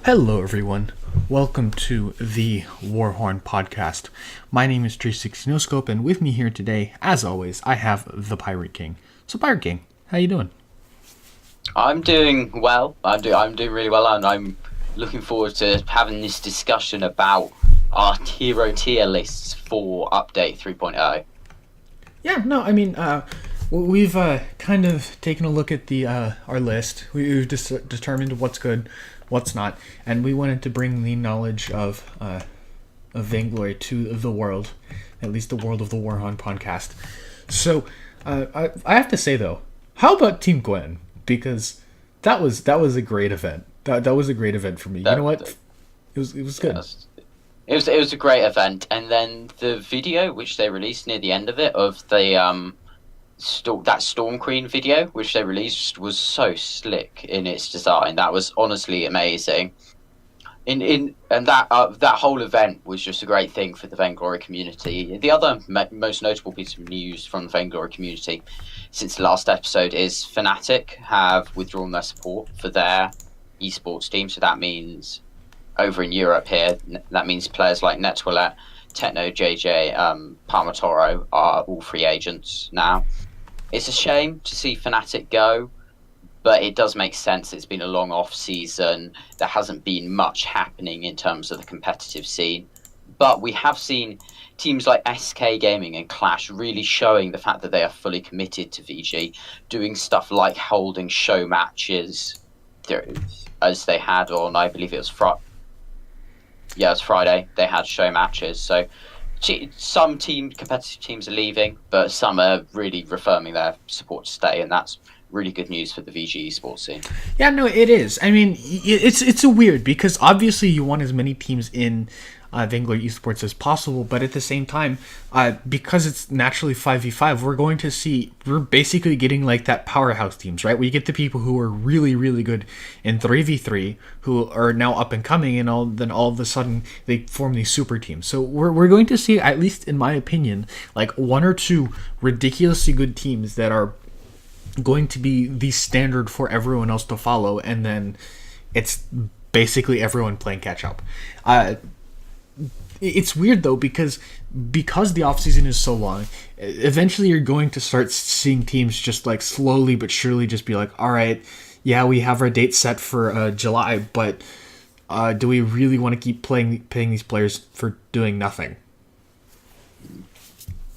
Hello, everyone. Welcome to the Warhorn Podcast. My name is 360 No Scope, and with me here today, as always, I have the Pirate King. So, Pirate King, how you doing? I'm doing well. I'm doing really well, and I'm looking forward to having this discussion about our hero tier lists for update 3.0. Yeah, no, I mean, we've kind of taken a look at the our list. We've determined what's good, what's not, and we wanted to bring the knowledge of Vainglory to the world, at least the world of the Warhorn Podcast. So, I have to say though, how about Team Gwen? Because that was a great event. That was a great event for me. You know what? It was good. Yes. It was a great event, and then the video which they released near the end of it of the that Storm Queen video which they released was so slick in its design. That was honestly amazing. And that whole event was just a great thing for the Vainglory community. The other most notable piece of news from the Vainglory community since the last episode is Fnatic have withdrawn their support for their esports team. So that means over in Europe here, that means players like Netwillet, Techno, JJ, Palmatoro are all free agents now. It's a shame to see Fnatic go, but it does make sense. It's been a long off season. There hasn't been much happening in terms of the competitive scene. But we have seen teams like SK Gaming and Clash really showing the fact that they are fully committed to VG, doing stuff like holding show matches as they had on, I believe it was Friday. Yeah, it was Friday. They had show matches. So some competitive teams are leaving, but some are really reaffirming their support to stay, and that's really good news for the VG esports scene. Yeah, no, it is. I mean, it's a weird, because obviously you want as many teams in Vainglory esports as possible, but at the same time, because it's naturally 5v5, we're basically getting like that powerhouse teams, right? We get the people who are really, really good in 3v3, who are now up and coming, and then all of a sudden they form these super teams. So we're going to see, at least in my opinion, like one or two ridiculously good teams that are going to be the standard for everyone else to follow, and then it's basically everyone playing catch up. It's weird though, because the offseason is so long, eventually you're going to start seeing teams just like slowly but surely just be like, all right, yeah, we have our date set for July, but do we really want to keep paying these players for doing nothing?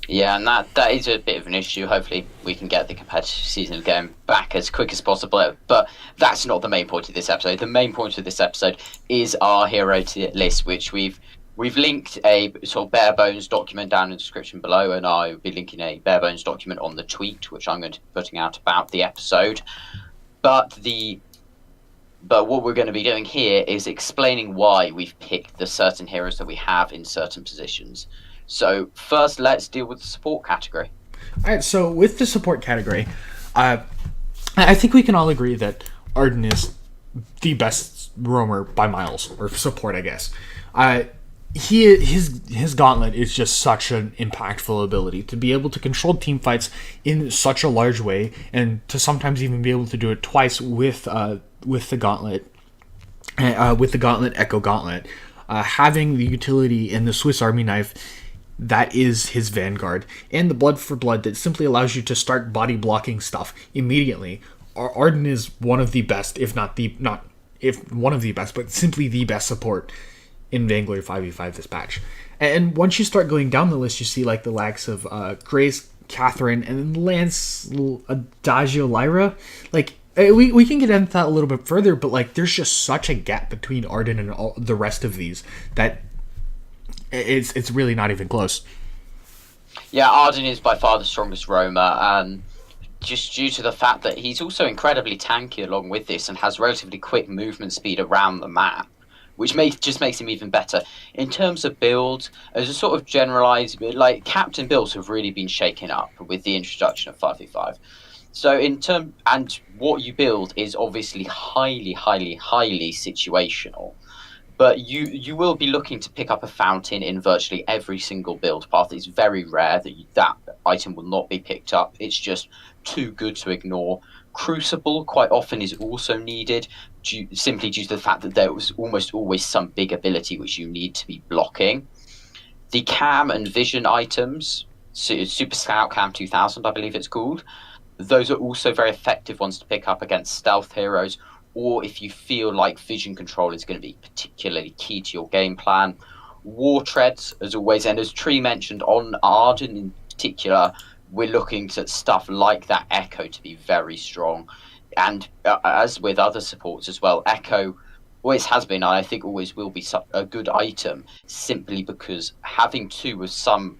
Yeah, and that is a bit of an issue. Hopefully we can get the competitive season going back as quick as possible, but that's not the main point of this episode. The main point of this episode is our hero tier list, which we've linked a sort of bare bones document down in the description below, and I'll be linking a bare bones document on the tweet, which I'm going to be putting out about the episode. But what we're going to be doing here is explaining why we've picked the certain heroes that we have in certain positions. So first, let's deal with the support category. All right, so with the support category, I think we can all agree that Ardan is the best roamer by miles, or support, I guess. His gauntlet is just such an impactful ability to be able to control team fights in such a large way, and to sometimes even be able to do it twice with the gauntlet, Echo Gauntlet, having the utility in the Swiss Army knife. That is his Vanguard, and the Blood for Blood that simply allows you to start body blocking stuff immediately. Ardan is one of the best, if one of the best, but simply the best support in Vainglory 5v5 this patch. And once you start going down the list, you see like the likes of Grace, Catherine, and Lance, Adagio, Lyra. Like we can get into that a little bit further, but like there's just such a gap between Ardan and all the rest of these that it's really not even close. Yeah, Ardan is by far the strongest roamer, just due to the fact that he's also incredibly tanky along with this, and has relatively quick movement speed around the map, which just makes him even better. In terms of builds, as a sort of generalized, like captain builds have really been shaken up with the introduction of 5v5. So and what you build is obviously highly, highly, highly situational. But you will be looking to pick up a fountain in virtually every single build path. It's very rare that item will not be picked up. It's just too good to ignore. Crucible quite often is also needed, simply due to the fact that there was almost always some big ability which you need to be blocking. The cam and vision items, Super Scout Cam 2000, I believe it's called, those are also very effective ones to pick up against stealth heroes, or if you feel like vision control is going to be particularly key to your game plan. War Treads, as always, and as Tree mentioned, on Ardan in particular, we're looking at stuff like that Echo to be very strong. And as with other supports as well, Echo always has been, and I think always will be, a good item, simply because having two with some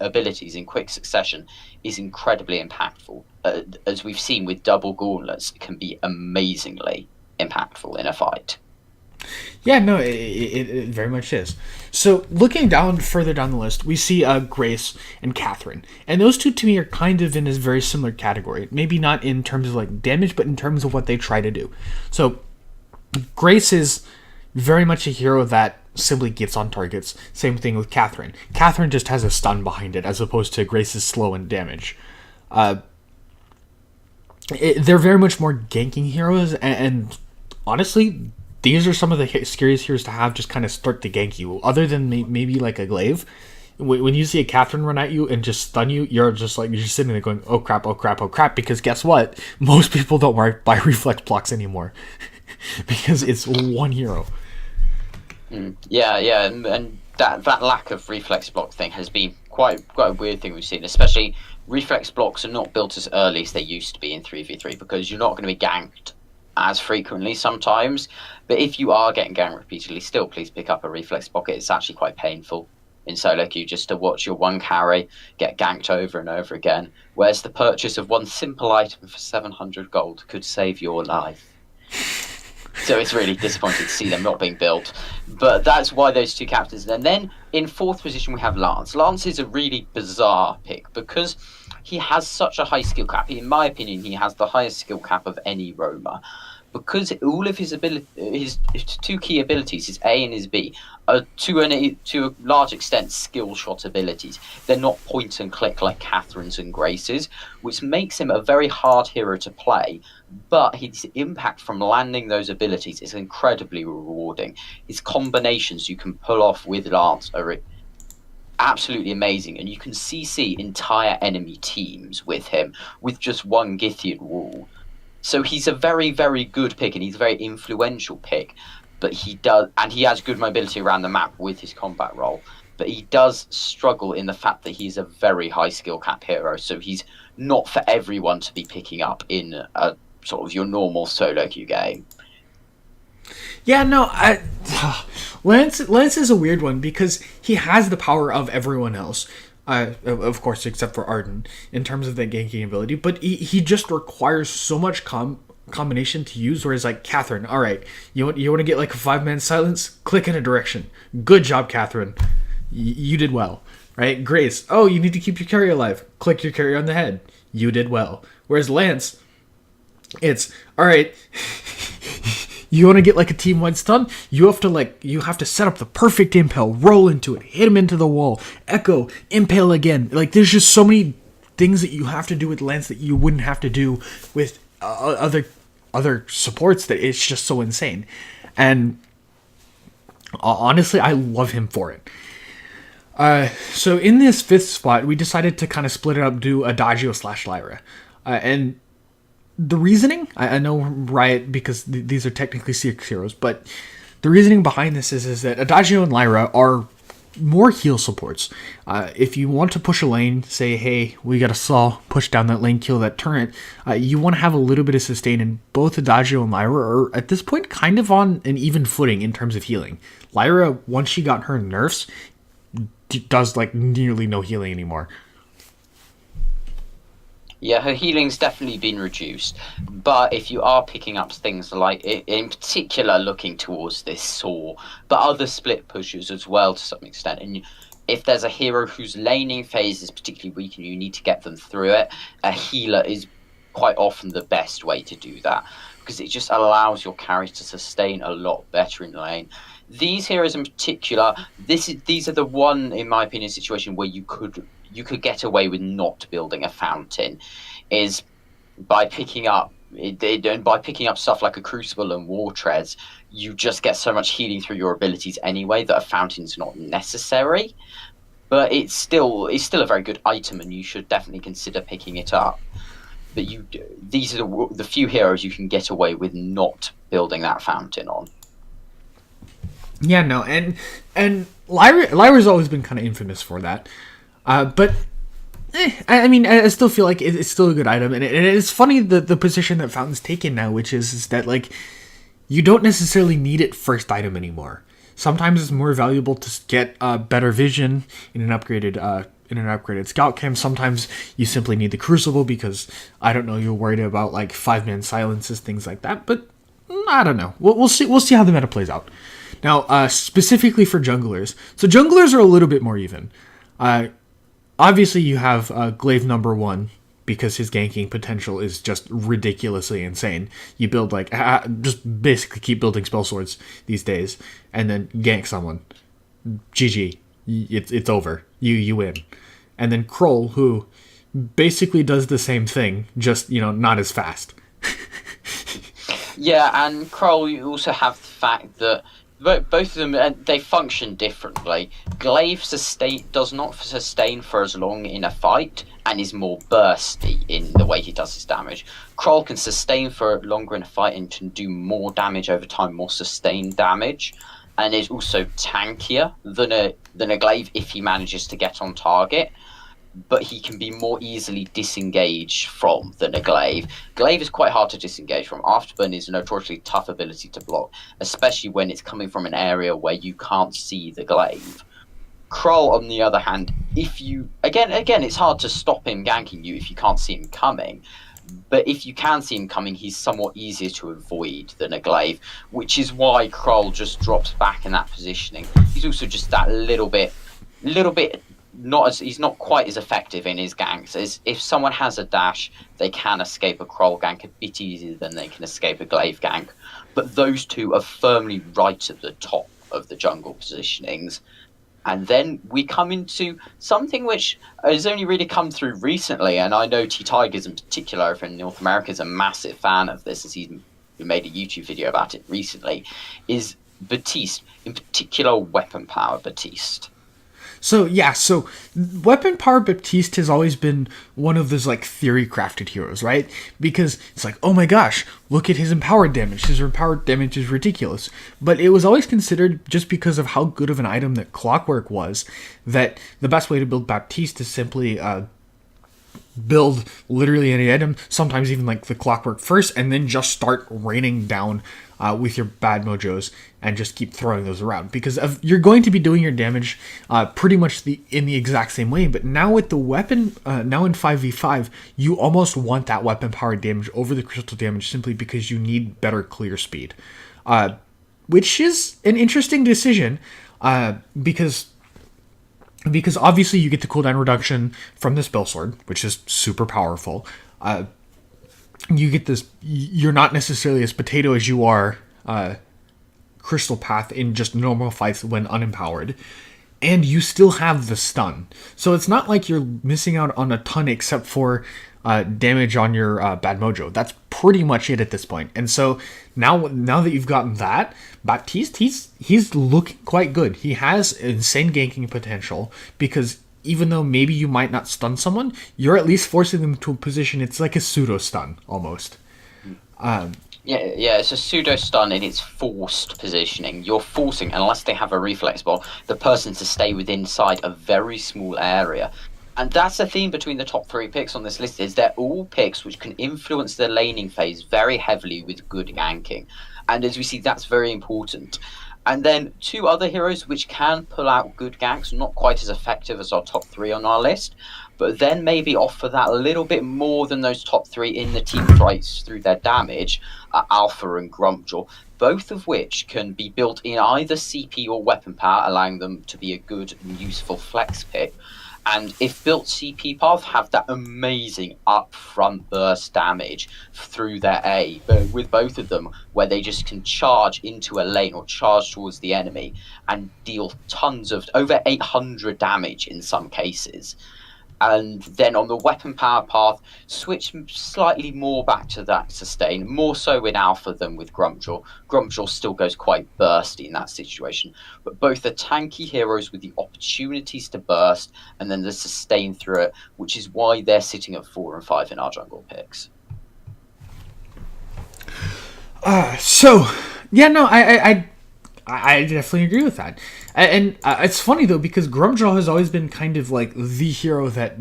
abilities in quick succession is incredibly impactful. As we've seen with double gauntlets, it can be amazingly impactful in a fight. Yeah, no, it very much is. So looking further down the list, we see Grace and Catherine, and those two to me are kind of in a very similar category. Maybe not in terms of like damage, but in terms of what they try to do. So Grace is very much a hero that simply gets on targets. Same thing with Catherine. Catherine just has a stun behind it, as opposed to Grace's slow and damage. They're very much more ganking heroes, and honestly, these are some of the scariest heroes to have just kind of start to gank you. Other than maybe like a Glaive, when you see a Catherine run at you and just stun you, you're just sitting there going, oh crap, oh crap, oh crap, because guess what? Most people don't buy reflex blocks anymore because it's one hero. Yeah, and that lack of reflex block thing has been quite a weird thing we've seen, especially reflex blocks are not built as early as they used to be in 3v3 because you're not going to be ganked as frequently sometimes. But if you are getting ganked repeatedly, still please pick up a reflex pocket. It's actually quite painful in solo queue just to watch your one carry get ganked over and over again, whereas the purchase of one simple item for 700 gold could save your life. So it's really disappointing to see them not being built. But that's why those two captains. And then in fourth position we have Lance. Lance is a really bizarre pick because he has such a high skill cap. In my opinion, he has the highest skill cap of any roamer. Because all of his two key abilities, his A and his B, are to a large extent skill shot abilities. They're not point and click like Catherine's and Grace's, which makes him a very hard hero to play. But his impact from landing those abilities is incredibly rewarding. His combinations you can pull off with Lance are absolutely amazing, and you can CC entire enemy teams with him with just one Githian wall. So he's a very, very good pick, and he's a very influential pick. But he has good mobility around the map with his combat role. But he does struggle in the fact that he's a very high skill cap hero. So he's not for everyone to be picking up in a sort of your normal solo queue game. Yeah, no, Lance is a weird one because he has the power of everyone else. Of course, except for Ardan, in terms of the ganking ability. But he just requires so much combination to use, whereas like Catherine, alright, you want to get like a 5-man silence? Click in a direction. Good job, Catherine. You did well. Right? Grace, oh, you need to keep your carry alive. Click your carry on the head. You did well. Whereas Lance, it's, alright, you want to get like a team-wide stun? You have to set up the perfect impale, roll into it, hit him into the wall, echo, impale again. Like there's just so many things that you have to do with Lance that you wouldn't have to do with other supports that it's just so insane. And honestly, I love him for it. So in this fifth spot, we decided to kind of split it up, do Adagio / Lyra, and the reasoning, I know Riot, because these are technically 6 heroes, but the reasoning behind this is that Adagio and Lyra are more heal supports. If you want to push a lane, say, hey, we got a Saw, push down that lane, kill that turret, you want to have a little bit of sustain, and both Adagio and Lyra are, at this point, kind of on an even footing in terms of healing. Lyra, once she got her nerfs, does like nearly no healing anymore. Yeah, her healing's definitely been reduced, but if you are picking up things like, in particular looking towards this Saw, but other split pushers as well to some extent, and if there's a hero whose laning phase is particularly weak and you need to get them through it, a healer is quite often the best way to do that, because it just allows your carry to sustain a lot better in lane. These heroes in particular, these are the one, in my opinion, situation where you could get away with not building a fountain, is by picking up And by picking up stuff like a Crucible and War Treads, you just get so much healing through your abilities anyway that a fountain's not necessary. But it's still a very good item, and you should definitely consider picking it up. But these are the few heroes you can get away with not building that fountain on. Yeah, no, and Lyra's always been kind of infamous for that. But I mean, I still feel like it's still a good item, and it's funny the position that Fountain's taken now, which is that like you don't necessarily need it first item anymore. Sometimes it's more valuable to get better vision in an upgraded scout cam. Sometimes you simply need the Crucible because I don't know, you're worried about like 5-man silences, things like that. But I don't know. We'll see how the meta plays out. Now, specifically for junglers. So junglers are a little bit more even. Obviously, you have Glaive number 1 because his ganking potential is just ridiculously insane. You build like just basically keep building spell swords these days, and then gank someone. GG, it's over. You win. And then Krul, who basically does the same thing, just not as fast. Yeah, and Krul, you also have the fact that both of them, they function differently. Glaive does not sustain for as long in a fight and is more bursty in the way he does his damage. Krul can sustain for longer in a fight and can do more damage over time, more sustained damage, and is also tankier than a Glaive if he manages to get on target. But he can be more easily disengaged from than a Glaive. Glaive is quite hard to disengage from. Afterburn is a notoriously tough ability to block, especially when it's coming from an area where you can't see the Glaive. Krul, on the other hand, if you... Again, it's hard to stop him ganking you if you can't see him coming. But if you can see him coming, he's somewhat easier to avoid than a Glaive, which is why Krul just drops back in that positioning. He's also just that little bit he's not quite as effective in his ganks. As if someone has a dash, they can escape a Krul gank a bit easier than they can escape a Glaive gank. But those two are firmly right at the top of the jungle positionings. And then we come into something which has only really come through recently, and I know T-Tigers in particular from North America is a massive fan of this, as he's made a YouTube video about it recently, is Baptiste, in particular weapon power Baptiste. So weapon power Baptiste has always been one of those like theory crafted heroes, right? Because it's like, oh my gosh, look at his empowered damage. His empowered damage is ridiculous. But it was always considered, just because of how good of an item that Clockwork was, that the best way to build Baptiste is simply build literally any item, sometimes even like the Clockwork first, and then just start raining down with your bad mojos and just keep throwing those around, because you're going to be doing your damage pretty much in the exact same way. But now with the weapon, now in 5v5, you almost want that weapon powered damage over the crystal damage simply because you need better clear speed, which is an interesting decision because obviously you get the cooldown reduction from the spell sword, which is super powerful. You get this, you're not necessarily as potato as you are Crystal Path in just normal fights when unempowered, and you still have the stun. So it's not like you're missing out on a ton except for damage on your bad mojo. That's pretty much it at this point. And so now that you've gotten that, Baptiste, he's looking quite good. He has insane ganking potential, because even though maybe you might not stun someone, you're at least forcing them to a position. It's like a pseudo stun almost. Yeah, it's a pseudo stun in its forced positioning. You're forcing, unless they have a reflex ball, the person to stay within inside a very small area. And that's the theme between the top 3 picks on this list, is they're all picks which can influence the laning phase very heavily with good ganking. And as we see, that's very important. And then 2 other heroes which can pull out good ganks, not quite as effective as our top 3 on our list, but then maybe offer that a little bit more than those top 3 in the team fights through their damage, Alpha and Grumpjaw, both of which can be built in either CP or weapon power, allowing them to be a good and useful flex pick. And if built CP path, have that amazing upfront burst damage through their A, with both of them, where they just can charge into a lane or charge towards the enemy and deal tons of, over 800 damage in some cases. And then on the weapon power path, switch slightly more back to that sustain, more so in Alpha than with Grumpjaw. Grumpjaw still goes quite bursty in that situation, but both the tanky heroes with the opportunities to burst and then the sustain through it, which is why they're sitting at 4 and 5 in our jungle picks. I definitely agree with that. And it's funny, though, because Grumpjaw has always been kind of like the hero that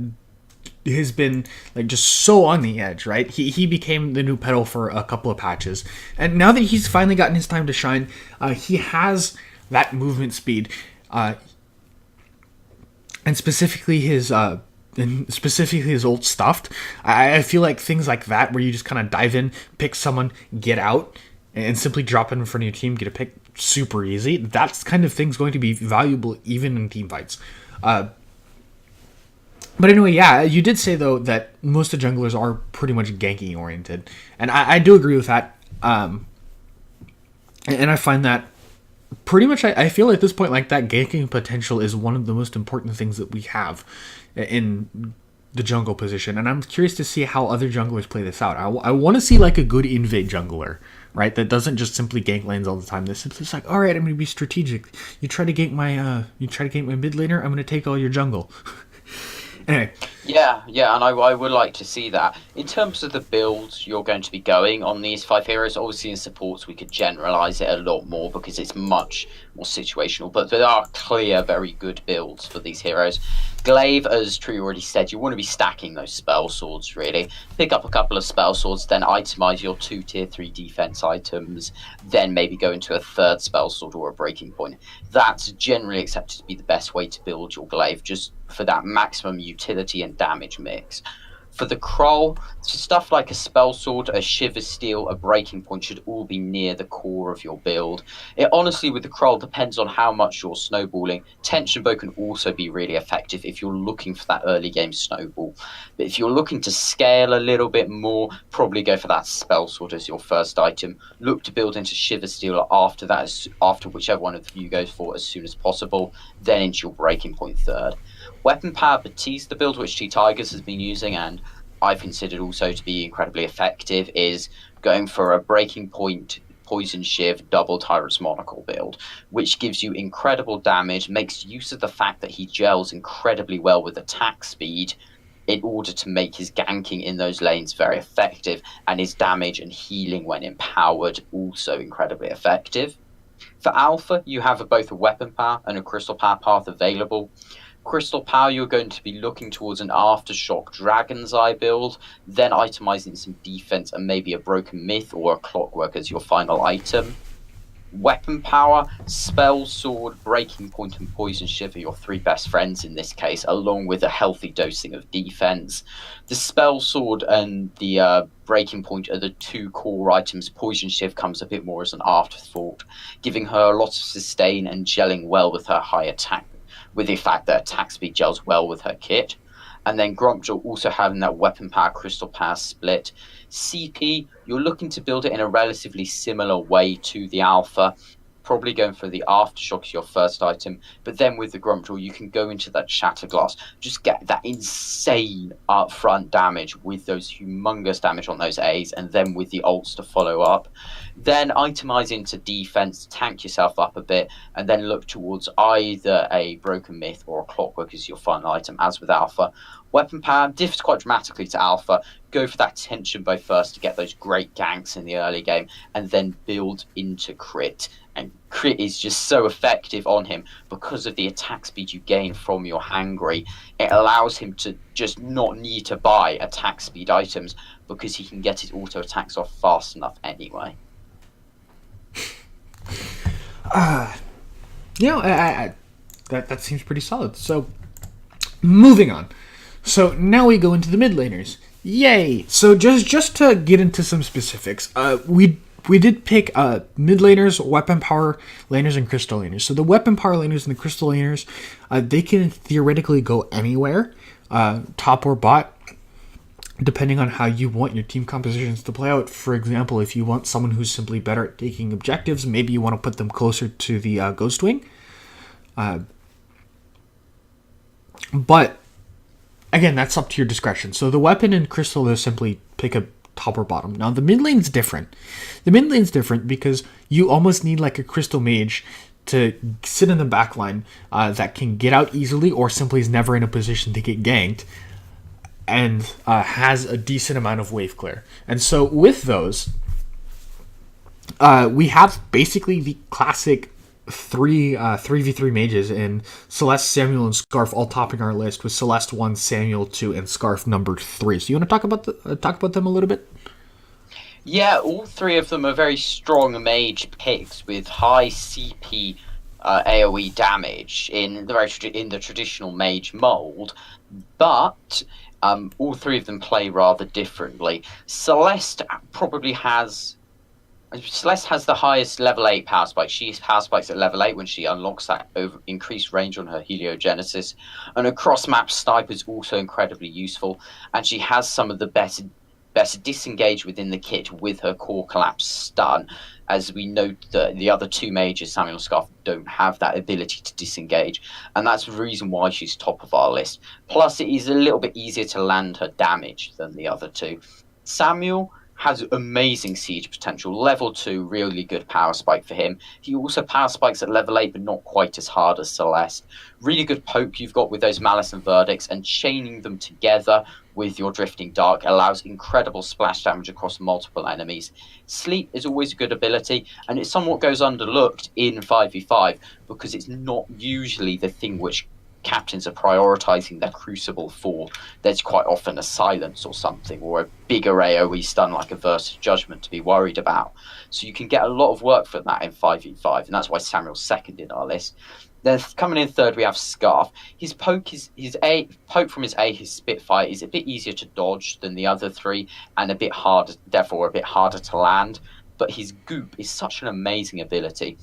has been like just so on the edge, right? He became the new pedal for a couple of patches. And now that he's finally gotten his time to shine, he has that movement speed. And specifically his ult stuffed. I feel like things like that, where you just kind of dive in, pick someone, get out, and simply drop it in front of your team, get a pick super easy. That's kind of thing's going to be valuable even in team fights. But anyway, yeah, you did say, though, that most of the junglers are pretty much ganking oriented. And I do agree with that. And I find that pretty much, I feel at this point like that ganking potential is one of the most important things that we have in the jungle position. And I'm curious to see how other junglers play this out. I want to see like a good invade jungler, right? That doesn't just simply gank lanes all the time. That's simply just like, all right, I'm going to be strategic. You try to gank my mid laner, I'm going to take all your jungle. Anyway. Yeah, and I would like to see that. In terms of the builds you're going to be going on these 5 heroes, obviously in supports we could generalise it a lot more because it's much more situational, but there are clear, very good builds for these heroes. Glaive, as Tree already said, you want to be stacking those spell swords, really. Pick up a couple of spell swords, then itemise your 2 tier 3 defense items, then maybe go into a 3rd spell sword or a breaking point. That's generally accepted to be the best way to build your Glaive, just for that maximum utility and damage mix. For the Krul, stuff like a spell sword, a shiver steel, a breaking point should all be near the core of your build. It honestly, with the Krul, depends on how much you're snowballing. Tension bow can also be really effective if you're looking for that early game snowball. But if you're looking to scale a little bit more, probably go for that spell sword as your first item. Look to build into shiver steel after that, after whichever one of you goes for as soon as possible, then into your breaking point 3rd. Weapon power Batiste, the build which T Tigers has been using and I've considered also to be incredibly effective, is going for a breaking point poison shiv double tyrant's monocle build, which gives you incredible damage, makes use of the fact that he gels incredibly well with attack speed in order to make his ganking in those lanes very effective, and his damage and healing when empowered also incredibly effective. For Alpha, you have both a weapon power and a crystal power path available. Crystal power, you're going to be looking towards an Aftershock Dragon's Eye build, then itemizing some defense and maybe a Broken Myth or a Clockwork as your final item. Weapon power, Spell Sword, Breaking Point and Poison Shiv are your 3 best friends in this case, along with a healthy dosing of defense. The Spell Sword and the Breaking Point are the 2 core items. Poison Shiv comes a bit more as an afterthought, giving her a lot of sustain and gelling well with her high attack, with the fact that attack speed gels well with her kit. And then Grumpjaw also having that weapon power, crystal power split. CP, you're looking to build it in a relatively similar way to the Alpha, probably going for the Aftershock as your first item, but then with the Grumpjaw you can go into that Shatterglass, just get that insane upfront damage with those humongous damage on those A's, and then with the ults to follow up. Then itemize into defense, tank yourself up a bit, and then look towards either a Broken Myth or a Clockwork as your final item, as with Alpha. Weapon power differs quite dramatically to Alpha. Go for that tension bow first to get those great ganks in the early game, and then build into crit. And crit is just so effective on him because of the attack speed you gain from your hangry. It allows him to just not need to buy attack speed items because he can get his auto attacks off fast enough anyway. That seems pretty solid. So, moving on. So now we go into the mid laners. Yay! So just to get into some specifics, we did pick mid laners, weapon power laners, and crystal laners. So the weapon power laners and the crystal laners, they can theoretically go anywhere, top or bot, depending on how you want your team compositions to play out. For example, if you want someone who's simply better at taking objectives, maybe you want to put them closer to the Ghost Wing. But again, that's up to your discretion. So the weapon in Crystal is simply pick a top or bottom. Now the mid lane's different. The mid lane's different because you almost need like a Crystal Mage to sit in the back line that can get out easily or simply is never in a position to get ganked and has a decent amount of wave clear. And so with those, we have basically the classic 3v3 mages in Celeste, Samuel, and Skaarf all topping our list, with Celeste 1, Samuel 2, and Skaarf number 3. So you want to talk about them a little bit? Yeah, all three of them are very strong mage picks with high CP AoE damage in the traditional mage mold, but all three of them play rather differently. Celeste has the highest level 8 power spike. She power spikes at level 8 when she unlocks that increased range on her Heliogenesis. And a cross-map sniper is also incredibly useful. And she has some of the best disengage within the kit with her core collapse stun. As we note that the other two mages, Samuel and Skaarf, don't have that ability to disengage. And that's the reason why she's top of our list. Plus, it is a little bit easier to land her damage than the other two. Samuel has amazing siege potential. Level 2, really good power spike for him. He also power spikes at level 8, but not quite as hard as Celeste. Really good poke you've got with those Malice and Verdicts, and chaining them together with your Drifting Dark allows incredible splash damage across multiple enemies. Sleep is always a good ability, and it somewhat goes underlooked in 5v5 because it's not usually the thing which captains are prioritizing their Crucible for. There's quite often a silence or something, or a bigger AoE stun like a Versus Judgment to be worried about. So you can get a lot of work for that in 5v5, and that's why Samuel's second in our list. Then coming in third, we have Skaarf. His poke from his his Spitfire is a bit easier to dodge than the other three, and therefore a bit harder to land. But his Goop is such an amazing ability.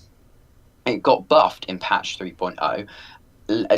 It got buffed in patch 3.0,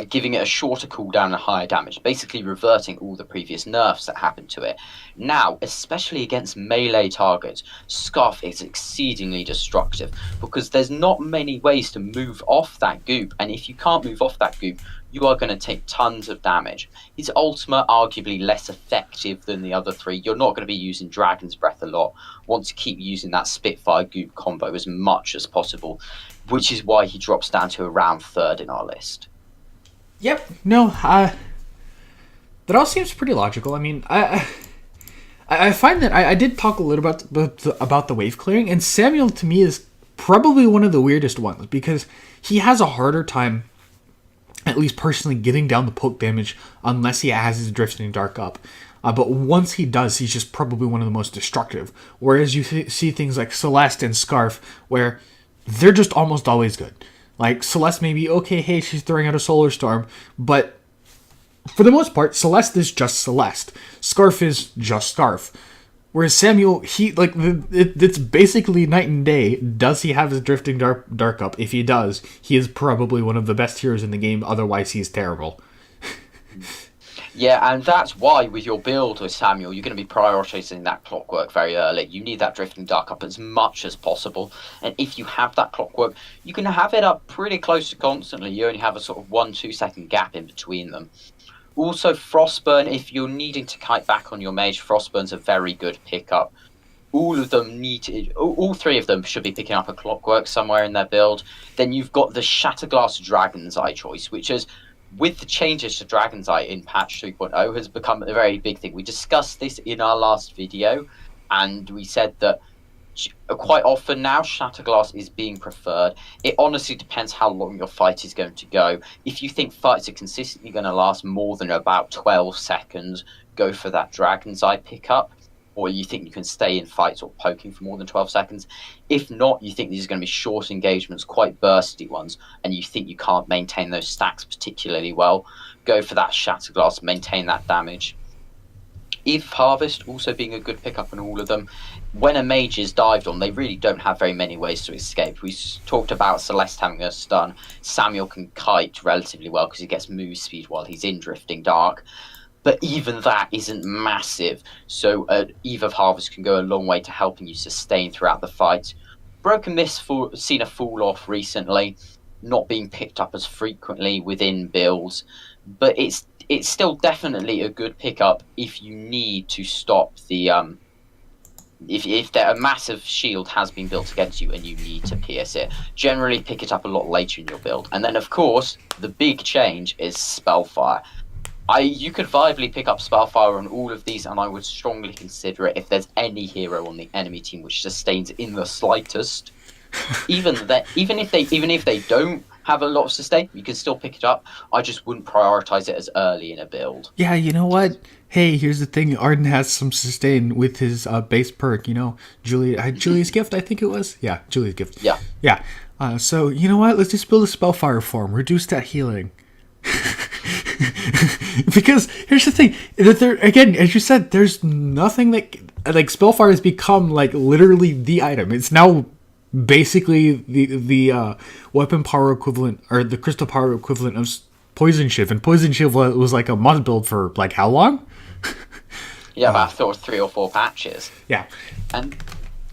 giving it a shorter cooldown and higher damage, basically reverting all the previous nerfs that happened to it. Now, especially against melee targets, Skaarf is exceedingly destructive because there's not many ways to move off that goop, and if you can't move off that goop, you are going to take tons of damage. His ultimate, arguably less effective than the other three. You're not going to be using Dragon's Breath a lot. Want to keep using that Spitfire goop combo as much as possible, which is why he drops down to around third in our list. Yep. No, that all seems pretty logical. I mean, I find that I did talk a little about the wave clearing, and Samuel to me is probably one of the weirdest ones because he has a harder time, at least personally, getting down the poke damage unless he has his Drifting Dark up. But once he does, he's just probably one of the most destructive. Whereas you see things like Celeste and Skaarf, where they're just almost always good. Like, Celeste may be, okay, hey, she's throwing out a Solar Storm, but for the most part, Celeste is just Celeste. Skaarf is just Skaarf. Whereas Samuel, it's basically night and day. Does he have his Drifting Dark up? If he does, he is probably one of the best heroes in the game, otherwise he's terrible. Yeah, and that's why with your build with Samuel, you're going to be prioritizing that Clockwork very early. You need that Drifting Dark up as much as possible. And if you have that Clockwork, you can have it up pretty close to constantly. You only have a sort of 1-2 second gap in between them. Also, Frostburn, if you're needing to kite back on your mage, Frostburn's a very good pickup. All three of them should be picking up a Clockwork somewhere in their build. Then you've got the Shatterglass Dragon's Eye choice, which is, with the changes to Dragon's Eye in patch 3.0, has become a very big thing. We discussed this in our last video, and we said that quite often now Shatterglass is being preferred. It honestly depends how long your fight is going to go. If you think fights are consistently going to last more than about 12 seconds, go for that Dragon's Eye pickup. Or you think you can stay in fights or poking for more than 12 seconds. If not, you think these are going to be short engagements, quite bursty ones, and you think you can't maintain those stacks particularly well, go for that Shatterglass, maintain that damage. Eve Harvest also being a good pickup on all of them. When a mage is dived on, they really don't have very many ways to escape. We talked about Celeste having a stun. Samuel can kite relatively well because he gets move speed while he's in Drifting Dark. But even that isn't massive, so Eve of Harvest can go a long way to helping you sustain throughout the fight. Broken Mist seen a fall off recently, not being picked up as frequently within builds, but it's it's still definitely a good pickup if you need to stop the if there, a massive shield has been built against you and you need to pierce it. Generally pick it up a lot later in your build. And then, of course, the big change is Spellfire. You could viably pick up Spellfire on all of these, and I would strongly consider it if there's any hero on the enemy team which sustains in the slightest. Even if they don't have a lot of sustain, you can still pick it up. I just wouldn't prioritize it as early in a build. Yeah, you know what? Hey, here's the thing. Ardan has some sustain with his base perk, Julia's Gift, I think it was. Yeah, Julia's Gift. Yeah. Yeah. So, you know what? Let's just build a Spellfire form. Reduce that healing. Because here's the thing. That there, again, as you said, there's nothing that... Like, Spellfire has become, like, literally the item. It's now basically the weapon power equivalent, or the crystal power equivalent of Poison Shiv. And Poison Shiv was like a must build for, like, how long? Yeah, about 3 or 4 patches. Yeah. And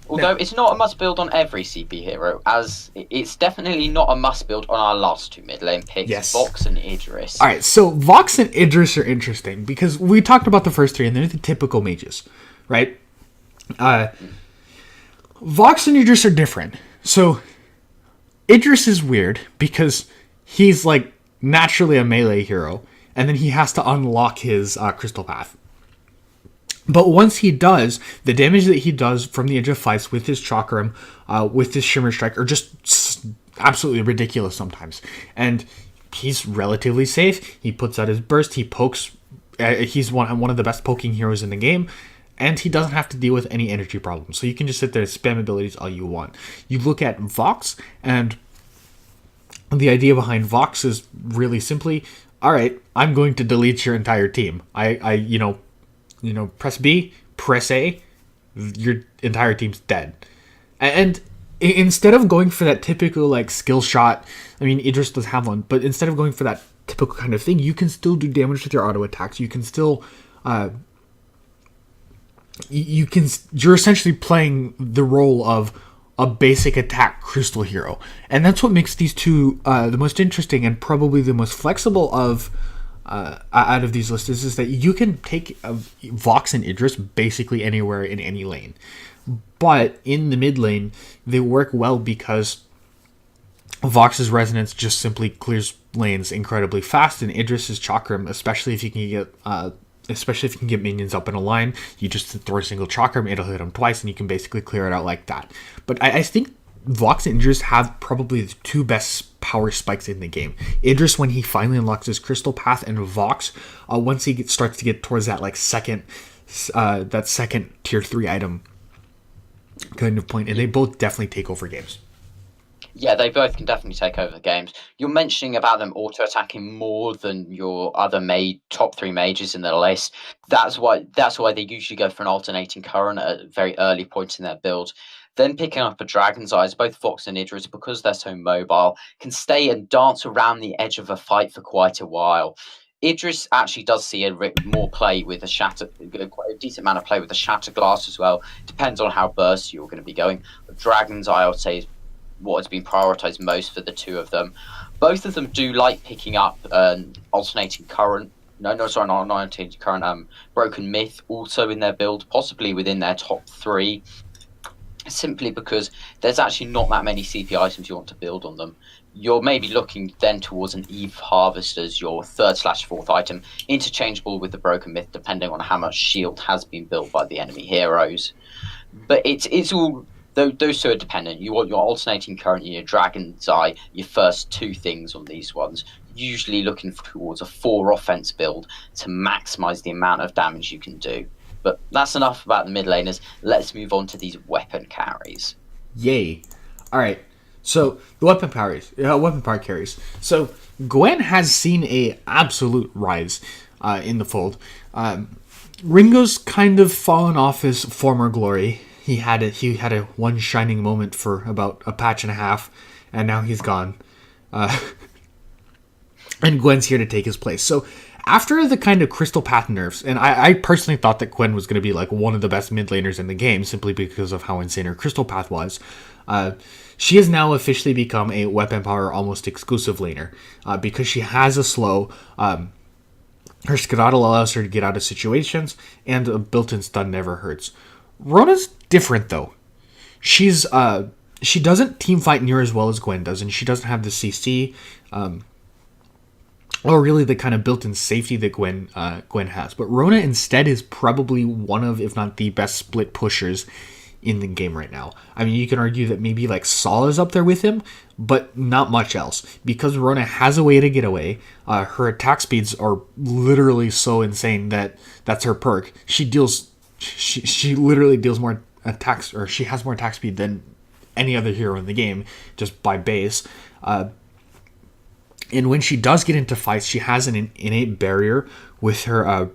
although it's not a must build on every CP hero, as it's definitely not a must build on our last 2 mid lane picks, yes. Vox and Idris. Alright, so Vox and Idris are interesting because we talked about the first 3 and they're the typical mages, right? Vox and Idris are different. So Idris is weird because he's like naturally a melee hero, and then he has to unlock his crystal path. But once he does, the damage that he does from the edge of fights with his chakram, with his shimmer strike, are just absolutely ridiculous sometimes. And he's relatively safe. He puts out his burst. He pokes. He's one of the best poking heroes in the game. And he doesn't have to deal with any energy problems. So you can just sit there and spam abilities all you want. You look at Vox, and the idea behind Vox is really simply, all right, I'm going to delete your entire team. Press B, press A, your entire team's dead. And instead of going for that typical, like, skill shot, I mean, Idris does have one, but instead of going for that typical kind of thing, you can still do damage with your auto attacks. You can still... you're essentially playing the role of a basic attack crystal hero, and that's what makes these two the most interesting and probably the most flexible of out of these lists, is that you can take Vox and Idris basically anywhere in any lane, but in the mid lane they work well because Vox's resonance just simply clears lanes incredibly fast, and Idris's chakram, especially if you can get minions up in a line, you just throw a single chakram, it'll hit them twice, and you can basically clear it out like that. But I think Vox and Idris have probably the 2 best power spikes in the game. Idris when he finally unlocks his crystal path, and Vox once he starts to get towards that second tier 3 item kind of point, and they both definitely take over games. Yeah, they both can definitely take over games. You're mentioning about them auto-attacking more than your other top 3 mages in the list. That's why they usually go for an alternating current at very early points in their build. Then picking up a Dragon's Eyes, both Vox and Idris, because they're so mobile, can stay and dance around the edge of a fight for quite a while. Idris actually does see more play with quite a decent amount of play with the Shatter Glass as well. Depends on how bursty you're going to be going. But Dragon's Eye, I would say, is what has been prioritized most for the 2 of them. Both of them do like picking up alternating current. Not alternating current. Broken Myth also in their build, possibly within their top 3. Simply because there's actually not that many CP items you want to build on them. You're maybe looking then towards an Eve Harvest as your 3rd/4th item, interchangeable with the Broken Myth, depending on how much shield has been built by the enemy heroes. But it's all. Those 2 are dependent. You want your alternating current and your Dragon's Eye, your first 2 things on these ones. Usually looking towards a 4 offense build to maximize the amount of damage you can do. But that's enough about the mid laners. Let's move on to these weapon carries. Yay. Alright, so the weapon power carries. So Gwen has seen a absolute rise in the fold. Ringo's kind of fallen off his former glory. He had a one shining moment for about a patch and a half, and now he's gone. And Gwen's here to take his place. So after the kind of crystal path nerfs, and I personally thought that Gwen was going to be like one of the best mid laners in the game simply because of how insane her crystal path was. She has now officially become a weapon power almost exclusive laner because she has a slow. Her skedaddle allows her to get out of situations, and a built-in stun never hurts. Rona's different though. She doesn't team fight near as well as Gwen does, and she doesn't have the CC, or really the kind of built-in safety that Gwen has. But Rona instead is probably one of, if not the best split pushers in the game right now. I mean, you can argue that maybe like Saul is up there with him, but not much else. Because Rona has a way to get away, her attack speeds are literally so insane that that's her perk. She literally deals more attacks, or she has more attack speed than any other hero in the game, just by base. And when she does get into fights, she has an innate barrier with her,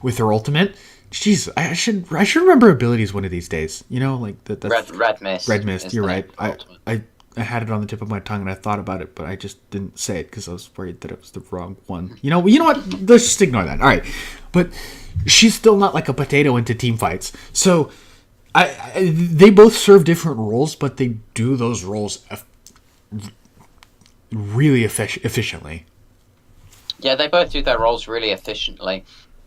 with her ultimate. Jeez, I should remember abilities one of these days. You know, like that's Red Mist. Red Mist. You're right. I had it on the tip of my tongue and I thought about it, but I just didn't say it because I was worried that it was the wrong one. You know what? Let's just ignore that. All right, but she's still not like a potato into team fights. So they both serve different roles, but they do those roles really efficiently. Yeah, they both do their roles really efficiently.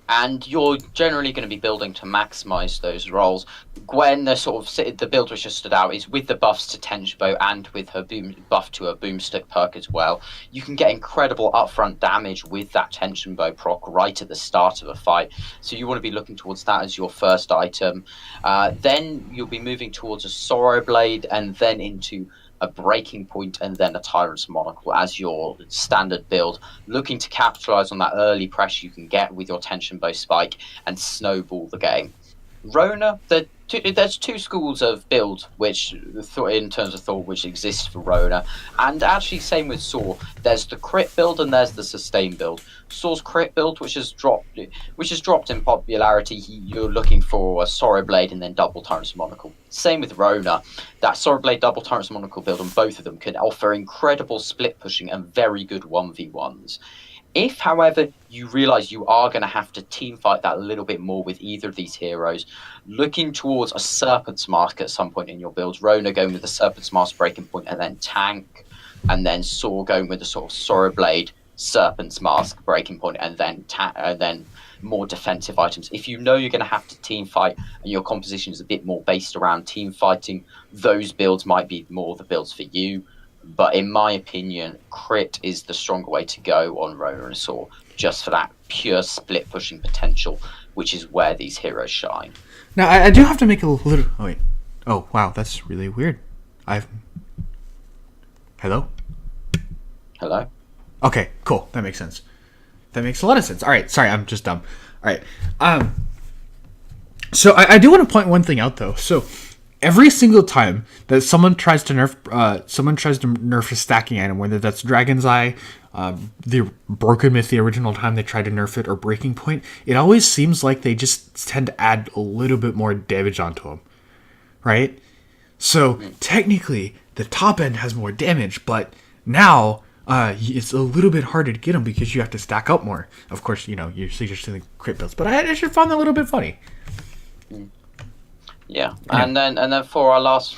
And you're generally going to be building to maximize those roles. Gwen, the build which just stood out is with the buffs to tension bow and with her buff to her boomstick perk as well. You can get incredible upfront damage with that tension bow proc right at the start of a fight. So you want to be looking towards that as your first item. Then you'll be moving towards a Sorrow Blade and then into a Breaking Point and then a Tyrant's Monocle as your standard build, looking to capitalize on that early pressure you can get with your tension bow spike and snowball the game. Rona, there's two schools of build which, in terms of thought, which exist for Rona, and actually same with Saw. There's the crit build and there's the sustain build. Saw's crit build, which has dropped in popularity. You're looking for a Sorrow Blade and then double Tyrant's Monocle. Same with Rona. That Sorrow Blade double Tyrant's Monocle build on both of them can offer incredible split pushing and very good 1v1s. If, however, you realise you are going to have to team fight that a little bit more with either of these heroes, looking towards a Serpent's Mask at some point in your builds, Rona going with the Serpent's Mask Breaking Point and then tank, and then Saw going with the sort of Sorrow Blade, Serpent's Mask Breaking Point, and then more defensive items. If you know you're going to have to team fight and your composition is a bit more based around team fighting, those builds might be more the builds for you. But in my opinion, crit is the stronger way to go on Rona and Saw, just for that pure split pushing potential, which is where these heroes shine. Now, I do have to make a little... Oh, wait. Oh, wow, that's really weird. Hello? Hello? Okay, cool. That makes sense. That makes a lot of sense. All right, sorry, I'm just dumb. All right. So I do want to point one thing out, though. So every single time that someone tries to nerf a stacking item, whether that's Dragon's Eye, the Broken Myth, the original time they tried to nerf it, or Breaking Point, it always seems like they just tend to add a little bit more damage onto them, right? So technically, the top end has more damage, but now it's a little bit harder to get them because you have to stack up more. Of course, you're suggesting the crit builds, but I just found that a little bit funny. Yeah, and then for our last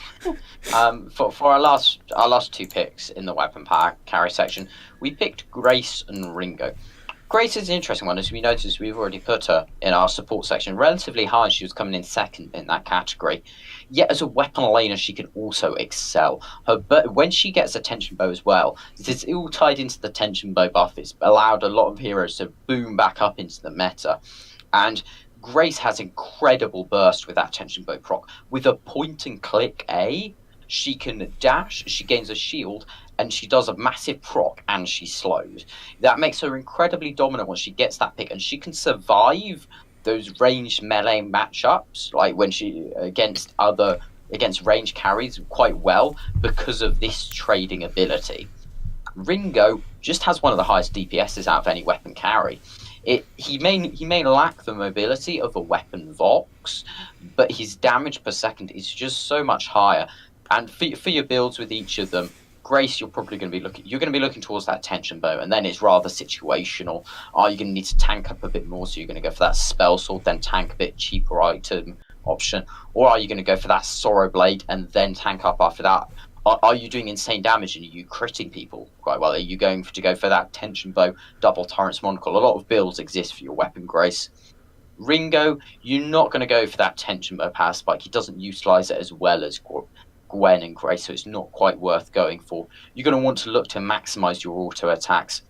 our last two picks in the weapon power carry section, we picked Grace and Ringo. Grace is an interesting one, as we noticed. We've already put her in our support section relatively high. She was coming in second in that category. Yet as a weapon laner, she can also excel. But when she gets a tension bow as well, it's all tied into the tension bow buff. It's allowed a lot of heroes to boom back up into the meta, and Grace has incredible burst with that tension bow proc. With a point and click A, she can dash, she gains a shield, and she does a massive proc, and she slows. That makes her incredibly dominant when she gets that pick, and she can survive those ranged melee matchups, like when she against range carries quite well because of this trading ability. Ringo just has one of the highest DPSs out of any weapon carry. He may lack the mobility of a weapon Vox, but his damage per second is just so much higher. And for your builds with each of them, Grace, you're probably going to be looking towards that tension bow, and then it's rather situational. Are you going to need to tank up a bit more, so you're going to go for that spell sword, then tank a bit cheaper item option, or are you going to go for that Sorrow Blade and then tank up after that? are you doing insane damage and are you critting people quite well? Are you going to go for that tension bow, double Tyrant's Monocle? A lot of builds exist for your weapon grace. Ringo, you're not going to go for that tension bow power spike. He doesn't utilize it as well as Gwen and Grace, so it's not quite worth going for. You're going to want to look to maximize your auto attacks.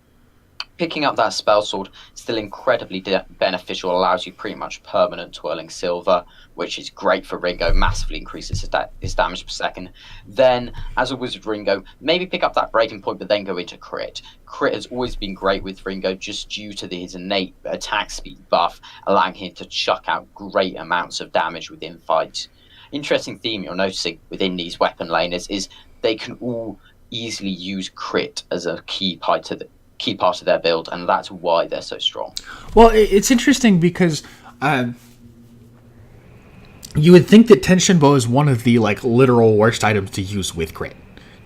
Picking up that spell sword, still incredibly beneficial, allows you pretty much permanent twirling silver, which is great for Ringo, massively increases his damage per second. Then, as always with Ringo, maybe pick up that breaking point, but then go into crit. Crit has always been great with Ringo, just due to his innate attack speed buff, allowing him to chuck out great amounts of damage within fights. Interesting theme you're noticing within these weapon laners is they can all easily use crit as a key part of their build, and that's why they're so strong. Well, it's interesting because you would think that tension bow is one of the like literal worst items to use with crit,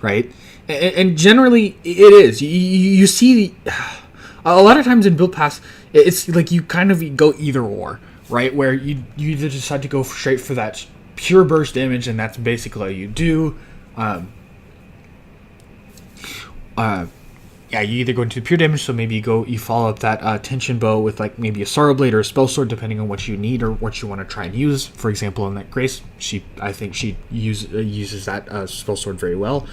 right? And generally it is. You see a lot of times in build paths, it's like you kind of go either or, right? Where you either decide to go straight for that pure burst damage, and that's basically all you do. You either go into pure damage, so maybe you follow up that tension bow with like maybe a sorrow blade or a spell sword, depending on what you need or what you want to try and use. For example, in that Grace, I think she uses that spell sword very well.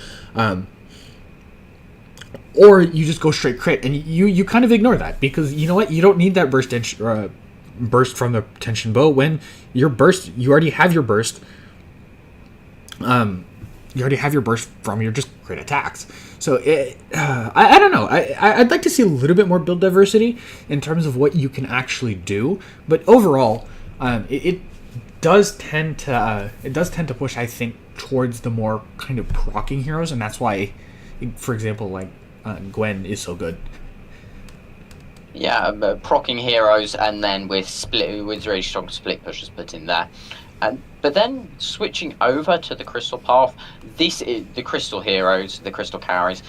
Or you just go straight crit, and you kind of ignore that because you know what, you don't need that burst from the tension bow. When your burst, you already have your burst. You already have your burst from your just crit attacks. So I don't know. I'd like to see a little bit more build diversity in terms of what you can actually do. But overall, it does tend to push, I think, towards the more kind of proccing heroes, and that's why, for example, like Gwen is so good. Yeah, proccing heroes, and then with really strong split pushers put in there. But then switching over to the crystal path, this is the crystal heroes, the crystal carries.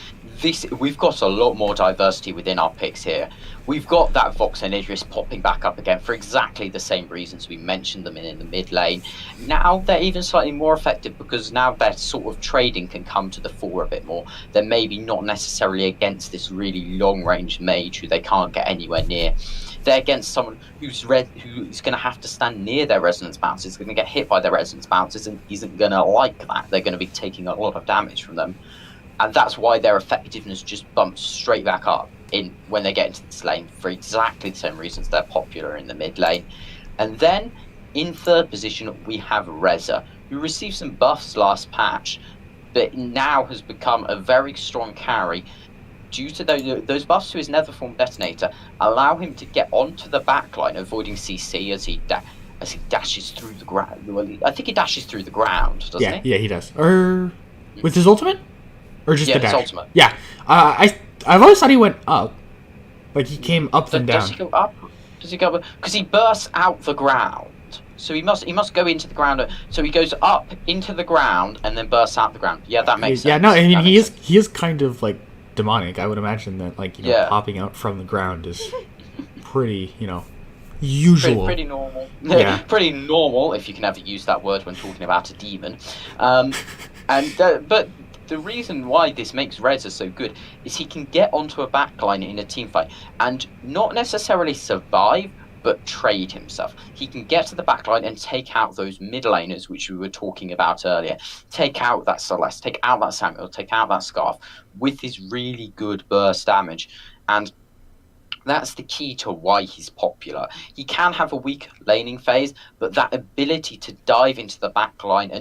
We've got a lot more diversity within our picks here. We've got that Vox and Idris popping back up again for exactly the same reasons we mentioned them in the mid lane. Now they're even slightly more effective because now their sort of trading can come to the fore a bit more. They're maybe not necessarily against this really long range mage who they can't get anywhere near. They're against someone who's going to have to stand near their resonance bounces, going to get hit by their resonance bounces, and isn't going to like that. They're going to be taking a lot of damage from them. And that's why their effectiveness just bumps straight back up when they get into this lane for exactly the same reasons they're popular in the mid lane. And then, in third position, we have Reza, who received some buffs last patch, but now has become a very strong carry. Due to those buffs to his Netherform Detonator, allow him to get onto the backline, avoiding CC as he dashes through the ground. Well, I think he dashes through the ground, doesn't he? Yeah, he does. Or with his ultimate? Or just the dash? His ultimate. Yeah. I've always thought he went up. Like, he came up and down. Does he go up? Does he go up? Because he bursts out the ground. So he must go into the ground. So he goes up into the ground and then bursts out the ground. Yeah, that makes sense. Yeah, no, I mean, he is kind of, like, demonic. I would imagine that, like, popping out from the ground is pretty, usual. Pretty normal. Yeah. Pretty normal, if you can ever use that word when talking about a demon. But the reason why this makes Reza so good is he can get onto a backline in a teamfight and not necessarily survive, but trade himself. He can get to the backline and take out those mid laners, which we were talking about earlier. Take out that Celeste, take out that Samuel, take out that Skaarf with his really good burst damage. And that's the key to why he's popular. He can have a weak laning phase, but that ability to dive into the backline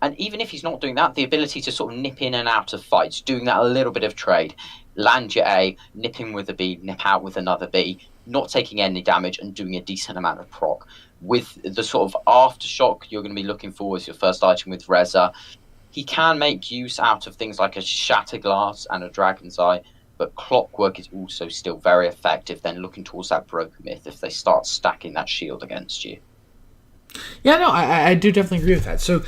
and even if he's not doing that, the ability to sort of nip in and out of fights, doing that a little bit of trade, land your A, nip in with a B, nip out with another B, not taking any damage and doing a decent amount of proc. With the sort of aftershock you're going to be looking for as your first item with Reza, he can make use out of things like a Shatter Glass and a Dragon's Eye, but Clockwork is also still very effective then looking towards that Broken Myth if they start stacking that shield against you. Yeah, no, I do definitely agree with that. So,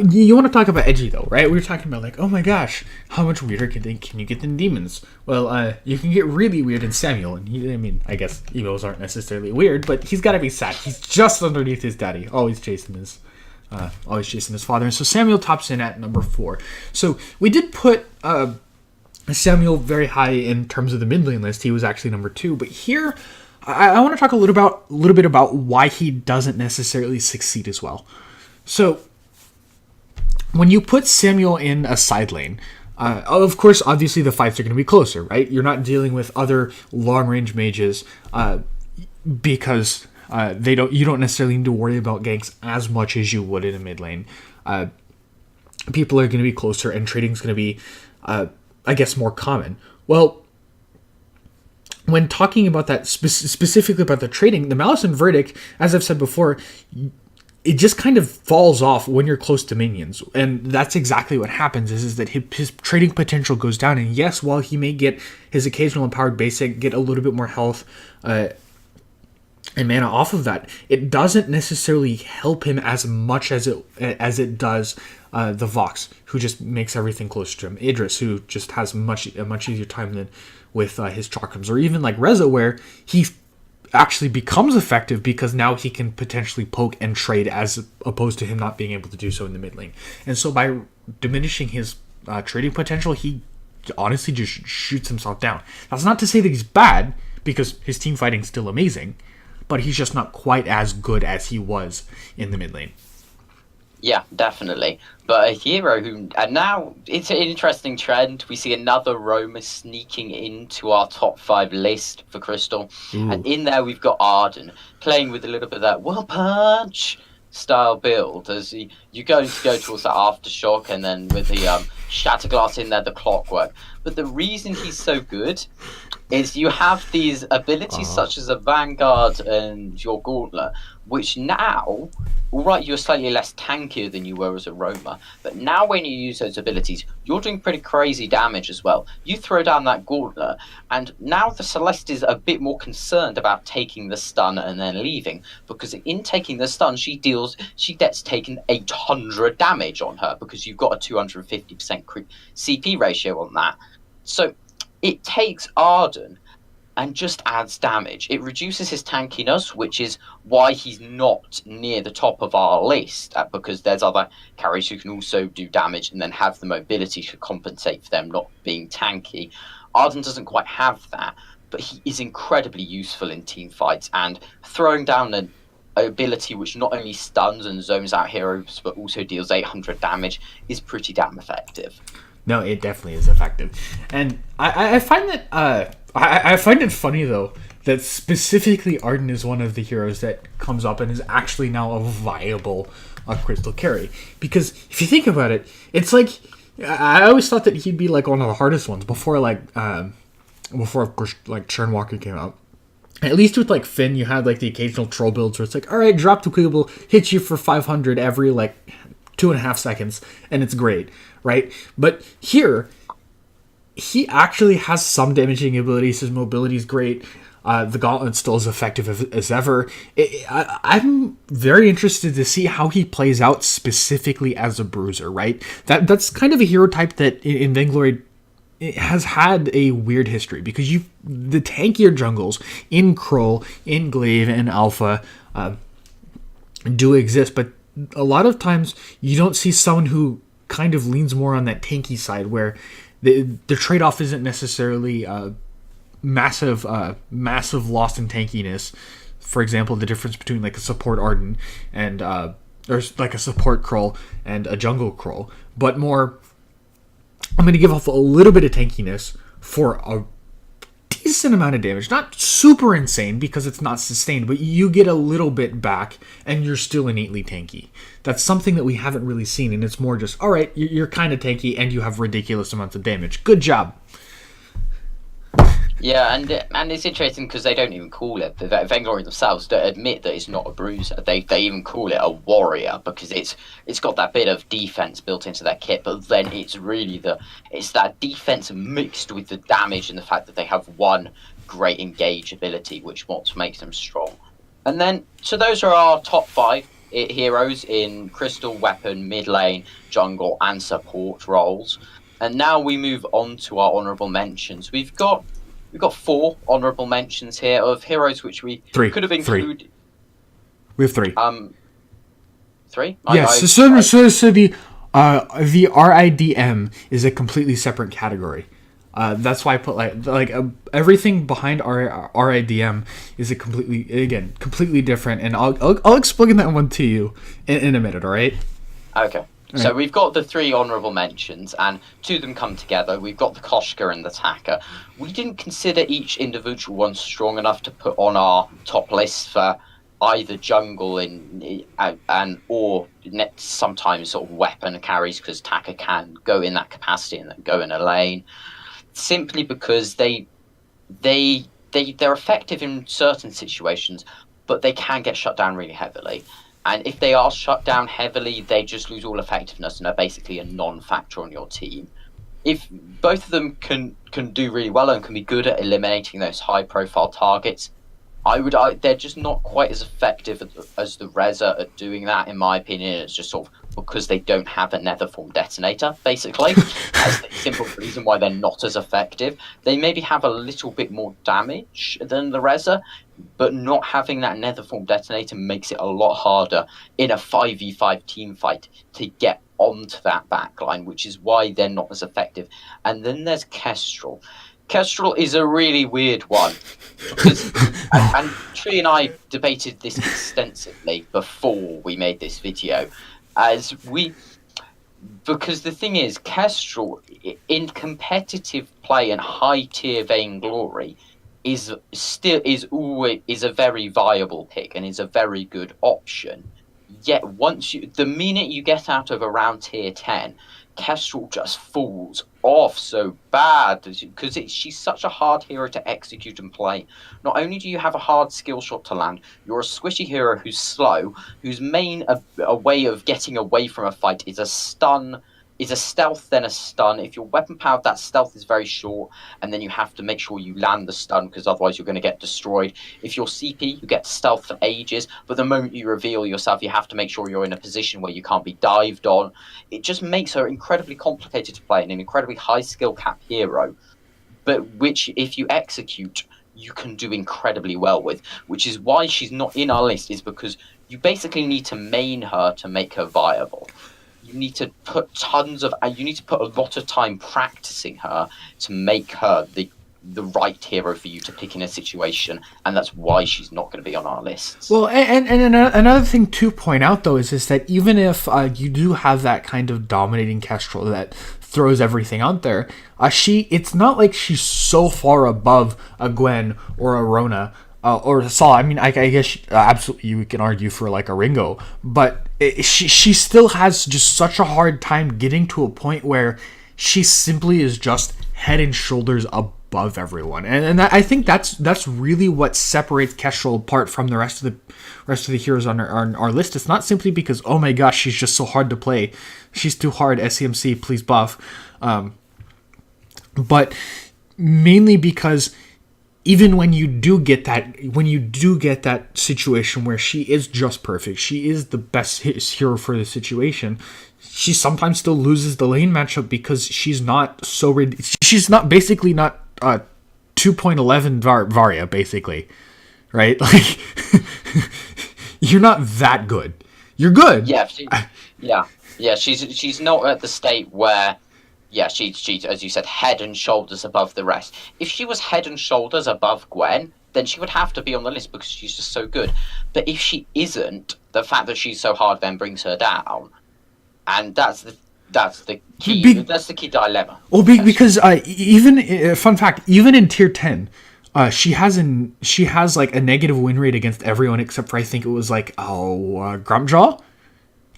you want to talk about edgy, though, right? We were talking about, like, oh my gosh, how much weirder can you get than demons? Well, you can get really weird in Samuel, and I guess evils aren't necessarily weird, but he's got to be sad. He's just underneath his daddy, always chasing his always chasing his father. And so Samuel tops in at number 4. So we did put Samuel very high in terms of the mid lane list. He was actually number 2. But here, I want to talk a little bit about why he doesn't necessarily succeed as well. So when you put Samuel in a side lane, of course, obviously the fights are going to be closer, right? You're not dealing with other long-range mages because you don't necessarily need to worry about ganks as much as you would in a mid lane. People are going to be closer, and trading's going to be, I guess, more common. Well, when talking about that, specifically about the trading, the Malice and Verdict, as I've said before, it just kind of falls off when you're close to minions. And that's exactly what happens, is that his trading potential goes down. And yes, while he may get his occasional empowered basic, get a little bit more health and mana off of that, it doesn't necessarily help him as much as it does the Vox, who just makes everything closer to him. Idris, who just has a much easier time than with his chakrams. Or even like Reza, where he actually becomes effective because now he can potentially poke and trade, as opposed to him not being able to do so in the mid lane. And so by diminishing his trading potential, he honestly just shoots himself down. That's not to say that he's bad, because his team fighting's still amazing, but he's just not quite as good as he was in the mid lane. Yeah, definitely. But a hero who... And now, it's an interesting trend. We see another Roma sneaking into our top 5 list for Crystal. Ooh. And in there, we've got Ardan, playing with a little bit of that Will Punch style build. As you're going to go towards that Aftershock, and then with the Shatterglass in there, the Clockwork. But the reason he's so good is you have these abilities such as a Vanguard and your Gauntlet, which now, alright, you're slightly less tankier than you were as a Roma, but now when you use those abilities, you're doing pretty crazy damage as well. You throw down that Gauntlet, and now the Celeste is a bit more concerned about taking the stun and then leaving, because in taking the stun, she gets taken 800 damage on her, because you've got a 250% CP ratio on that. So it takes Ardan and just adds damage. It reduces his tankiness, which is why he's not near the top of our list, because there's other carries who can also do damage and then have the mobility to compensate for them not being tanky. Ardan doesn't quite have that, but he is incredibly useful in team fights, and throwing down an ability which not only stuns and zones out heroes but also deals 800 damage is pretty damn effective. No, it definitely is effective. And I find that I find it funny, though, that specifically Ardan is one of the heroes that comes up and is actually now a viable crystal carry. Because if you think about it, it's like, I always thought that he'd be like one of the hardest ones before of course, like Churnwalker came out. At least with like Finn, you had like the occasional troll builds where it's like, all right, drop to Kugel, hit you for 500 every like 2.5 seconds, and it's great, right? But here, he actually has some damaging abilities. His mobility is great. The Gauntlet's still as effective as ever. I'm very interested to see how he plays out specifically as a bruiser, right? That's kind of a hero type that in Vainglory has had a weird history, because the tankier jungles in Krul, in Glaive, and Alpha do exist, but a lot of times you don't see someone who kind of leans more on that tanky side, where the trade-off isn't necessarily massive loss in tankiness. For example, the difference between like a support Ardan and or like a support Krul and a jungle Krul, but more, I'm going to give off a little bit of tankiness for a decent amount of damage. Not super insane because it's not sustained, but you get a little bit back and you're still innately tanky. That's something that we haven't really seen, and it's more just, all right, you're kind of tanky and you have ridiculous amounts of damage. Good job. Yeah, and it's interesting because they don't even call it. The Vainglory themselves don't admit that it's not a bruiser. They even call it a warrior, because it's got that bit of defense built into their kit. But then it's really it's that defense mixed with the damage and the fact that they have one great engage ability, which what makes them strong. And then, so those are our top 5 heroes in crystal, weapon, mid lane, jungle, and support roles. And now we move on to our honourable mentions. We've got 4 honourable mentions here of heroes which we could have included. We have 3. 3? Yes. So the RIDM is a completely separate category. That's why I put everything behind RIDM is completely different, and I'll explain that one to you in a minute. All right. Okay. So we've got the 3 honourable mentions, and 2 of them come together. We've got the Koshka and the Taka. We didn't consider each individual one strong enough to put on our top list for either jungle or sometimes sort of weapon carries, because Taka can go in that capacity and then go in a lane. Simply because they're effective in certain situations, but they can get shut down really heavily. And if they are shut down heavily, they just lose all effectiveness and are basically a non-factor on your team. If both of them can do really well and can be good at eliminating those high-profile targets, they're just not quite as effective as the Reza at doing that, in my opinion. It's just sort of because they don't have a nether form detonator, basically. That's the simple reason why they're not as effective. They maybe have a little bit more damage than the Reza, but not having that nether form detonator makes it a lot harder in a 5v5 team fight to get onto that backline, which is why they're not as effective. And then there's Kestrel. Kestrel is a really weird one. And Tree and I debated this extensively before we made this video. Because the thing is, Kestrel, in competitive play and high-tier Vainglory, is a very viable pick and is a very good option. Yet the minute you get out of around tier 10, Kestrel just falls off so bad because she's such a hard hero to execute and play. Not only do you have a hard skill shot to land, you're a squishy hero who's slow, whose main a way of getting away from a fight is a stealth, then a stun. If you're weapon powered, that stealth is very short, and then you have to make sure you land the stun because otherwise you're going to get destroyed. If you're CP, you get stealth for ages, but the moment you reveal yourself, you have to make sure you're in a position where you can't be dived on. It just makes her incredibly complicated to play and an incredibly high skill cap hero, but which, if you execute, you can do incredibly well with, which is why she's not in our list, is because you basically need to main her to make her viable. You need to put a lot of time practicing her to make her the right hero for you to pick in a situation, and that's why she's not going to be on our list. Well, and another thing to point out though is that even if you do have that kind of dominating Kestrel that throws everything out there, it's not like she's so far above a Gwen or a Rona. Or a Saul. I mean, I guess absolutely you can argue for like a Ringo, but she still has just such a hard time getting to a point where she simply is just head and shoulders above everyone, and I think that's really what separates Kestrel apart from the rest of the heroes on our list. It's not simply because, oh my gosh, she's just so hard to play, she's too hard, SCMC please buff, but mainly because even when you do get that situation where she is just perfect, she is the best hero for the situation, she sometimes still loses the lane matchup because she's not basically not 2.11 Varia, basically, right? Like, you're not that good. You're good. Yeah. She's not at the state where. Yeah, she's, as you said, head and shoulders above the rest. If she was head and shoulders above Gwen, then she would have to be on the list because she's just so good. But if she isn't, the fact that she's so hard then brings her down, and that's the key dilemma. Well, because even fun fact, even in tier 10, she has like a negative win rate against everyone except for, I think it was like Grumpjaw.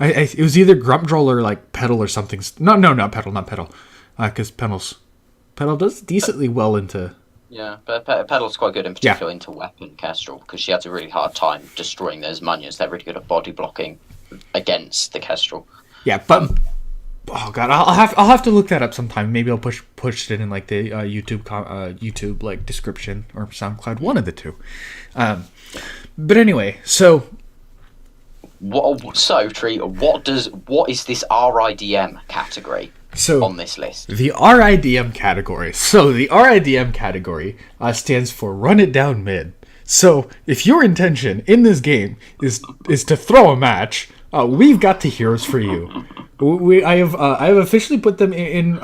It was either Grumpjaw or like Petal or something. No, not Petal. Because Petal does decently well into. Yeah, but Petal's quite good in particular into weapon Kestrel because she has a really hard time destroying those Munions. They're really good at body blocking against the Kestrel. Yeah, but oh god, I'll have to look that up sometime. Maybe I'll push it in like the YouTube like description or SoundCloud, one of the two. But anyway, so. Tree, what is this RIDM category on this list? The RIDM category. So the RIDM category stands for Run It Down Mid. So if your intention in this game is to throw a match, we've got the heroes for you. I have officially put them in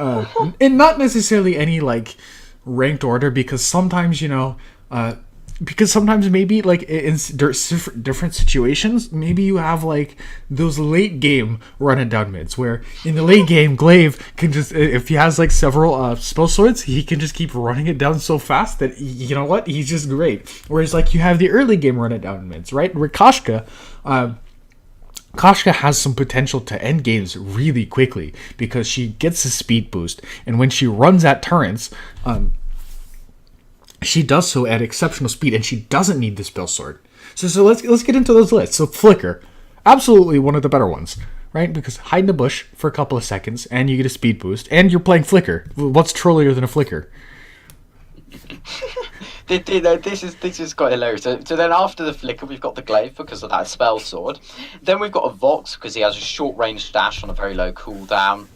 not necessarily any like ranked order, because sometimes maybe like in different situations, maybe you have like those late game run it down mids, where in the late game Glaive can just, if he has like several spell swords, he can just keep running it down so fast that he's just great. Whereas like you have the early game run it down mids, right, where Koshka has some potential to end games really quickly because she gets a speed boost, and when she runs at turrets, she does so at exceptional speed, and she doesn't need the spell sword. So let's get into those lists. So Flicker, absolutely one of the better ones, right? Because hide in the bush for a couple of seconds, and you get a speed boost, and you're playing Flicker. What's trollier than a Flicker? This is quite hilarious. So then after the Flicker, we've got the Glaive because of that spell sword. Then we've got a Vox because he has a short range dash on a very low cooldown.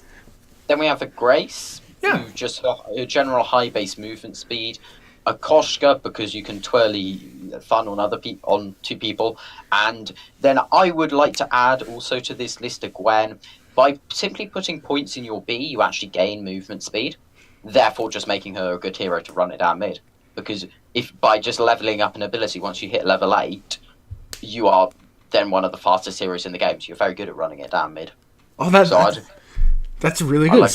Then we have the Grace, who just a general high base movement speed. A Koshka because you can twirly fun on two people, and then I would like to add also to this list a Gwen. By simply putting points in your B, you actually gain movement speed, therefore just making her a good hero to run it down mid. Because if by just leveling up an ability, once you hit level 8, you are then one of the fastest heroes in the game. So you're very good at running it down mid. Oh, that's really good.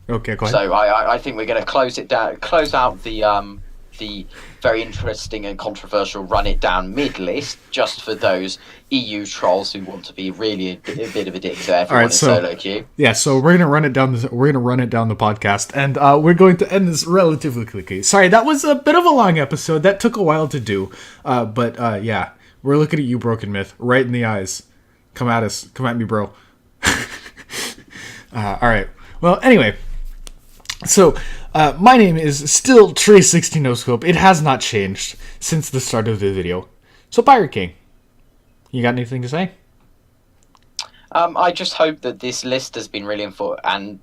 Okay, go ahead. So I think we're going to close out the very interesting and controversial run it down mid list, just for those EU trolls who want to be really a bit of a dick to everyone in solo queue. Yeah, so we're gonna run it down. We're gonna run it down the podcast, and we're going to end this relatively quickly. Sorry, that was a bit of a long episode. That took a while to do, but yeah, we're looking at you, Broken Myth, right in the eyes. Come at us. Come at me, bro. All right. Well, anyway. So, my name is still Trey16NoScope. It has not changed since the start of the video. So, Pirate King, you got anything to say? I just hope that this list has been really and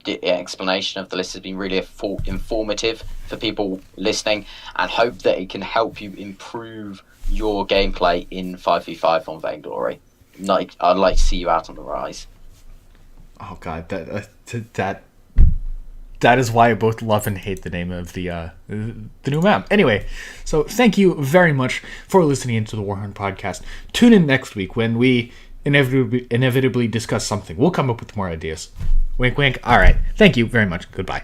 the explanation of the list has been really informative for people listening, and hope that it can help you improve your gameplay in 5v5 on Vainglory. I'd like to see you out on the rise. Oh God, that is why I both love and hate the name of the new map. Anyway, so thank you very much for listening into the Warhorn Podcast. Tune in next week when we inevitably discuss something. We'll come up with more ideas. Wink, wink. All right. Thank you very much. Goodbye.